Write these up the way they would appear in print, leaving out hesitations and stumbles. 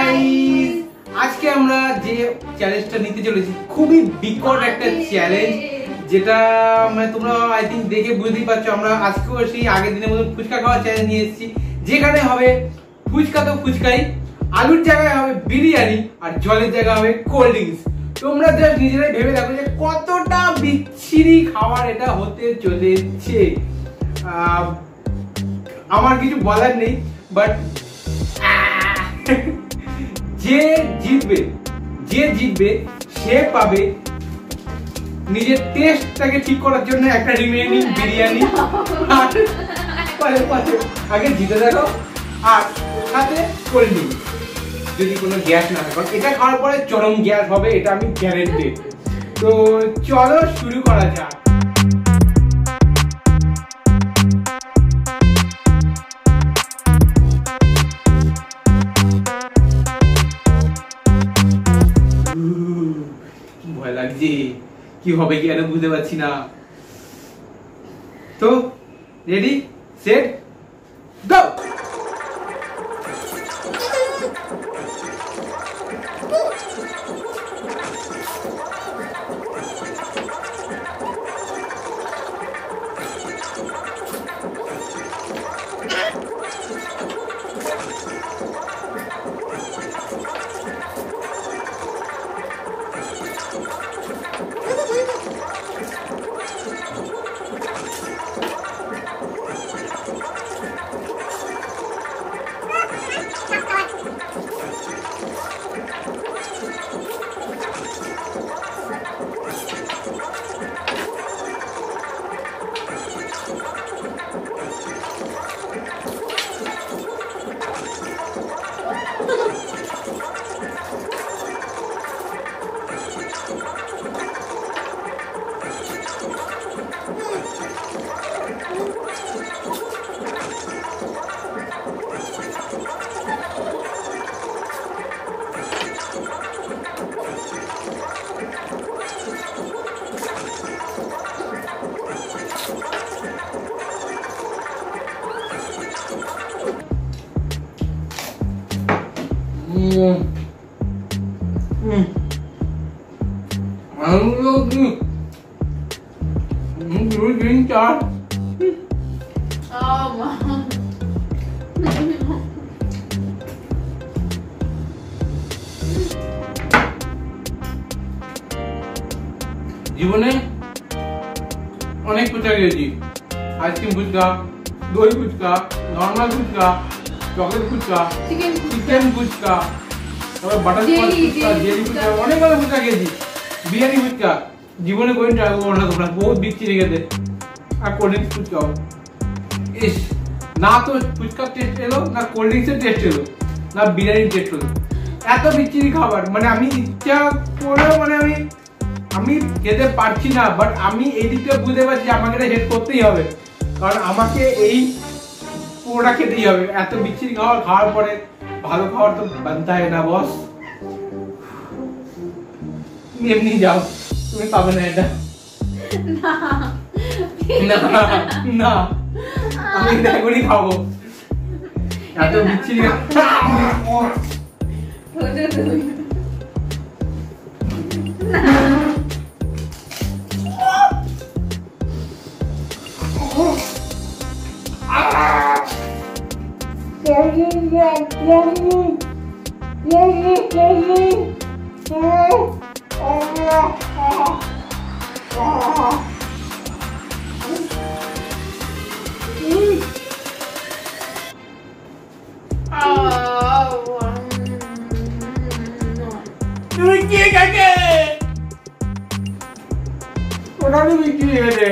Guys, আজকে আমরা যে চ্যালেঞ্জটা নিতে চলেছি খুবই বিকট একটা চ্যালেঞ্জ, যেটা মানে তোমরা আই থিঙ্ক দেখে বুঝতেই পারছো। আমরা আজকেও সেই আগের দিনের মতো ফুচকা খাওয়ার চ্যালেঞ্জ নিয়ে এসেছি, যেখানে হবে ফুচকা তো ফুচকাই, আলুর জায়গায় হবে বিরিয়ানি আর জলের জায়গায় হবে কোল্ড ড্রিঙ্কস। তোমরা জাস্ট নিজেরাই ভেবে দেখো যে কতটা বিচ্ছিরি খাবার এটা হতে চলেছে। আমার কিছু বলার নেই, বাট যে জিতবে সে পাবে নিজের টেস্টটাকে ঠিক করার জন্য একটা রিমেইনিং বিরিয়ানি। আগে জিতে দেখো, আর সাথে কোল্ড ড্রিঙ্কস, যদি কোনো গ্যাস না থাকে, এটা খাওয়ার পরে চরম গ্যাস হবে, এটা আমি গ্যারেন্টি। তো চলো শুরু করা যাক। ভয় লাগছে, কি হবে কি আরে বুঝতে পারছি না। তো রেডি সেট গো। জীবনে অনেক ফুচকা খেয়েছি, আইসক্রিম ফুচকা, দই fuchka, normal fuchka, chocolate fuchka, chicken fuchka, তারপর বাটারস্কচ ফুচকা, জেলি ফুচকা, অনেক ভালো ফুচকা খেয়েছি। বিরিয়ানি ফুচকা জীবনে কোন ট্রাই করবো না তোমরা, বহুত বিচ্ছিরি খেতে। আর কোল্ড ড্রিঙ্কস ফুচকাও, ইস না তো ফুচকার টেস্ট এলো, না কোল্ড ড্রিঙ্কসের টেস্ট এলো, না বিরিয়ানির টেস্ট এলো। এত বিচ্ছিরি খাবার, মানে আমি ইচ্ছা করেও মানে আমি খেতে পারছি না, বাট আমি এই দিকটা বুঝতে পারছি আমাকে এটা হেড করতেই হবে, কারণ আমাকে এই পুরোটা খেতেই হবে। এত বিচ্ছিরি খাবার খাওয়ার পরে ভালো খাবার তো বানতে হয় না বস। তুমি এমনি যাও, তুমি পাবে না এটা। না আমি এটা এখনই খাবো, এত বিচ্ছিরি তুমি কি কাকে ওটা তুমি কি গেলে?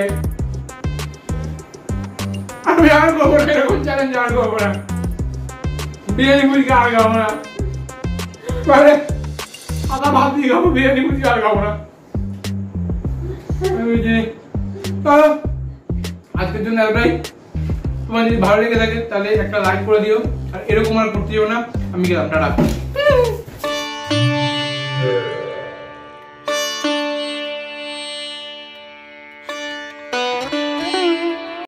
আমি আর করবো না এরকম চ্যালেঞ্জ, আর করবো না। বিরিয়ানি ফুচকা আর খাবো না, আদা ভাত দিয়ে খাবো, বিরিয়ানি ফুচকা আর খাবো না। আজকের জন্য এতটাই। তোমার যদি ভালো লেগে থাকে তাহলে একটা লাইক করে দিও, আর এরকম আর করতে যাবো না। আমি গেলাম, টাটা।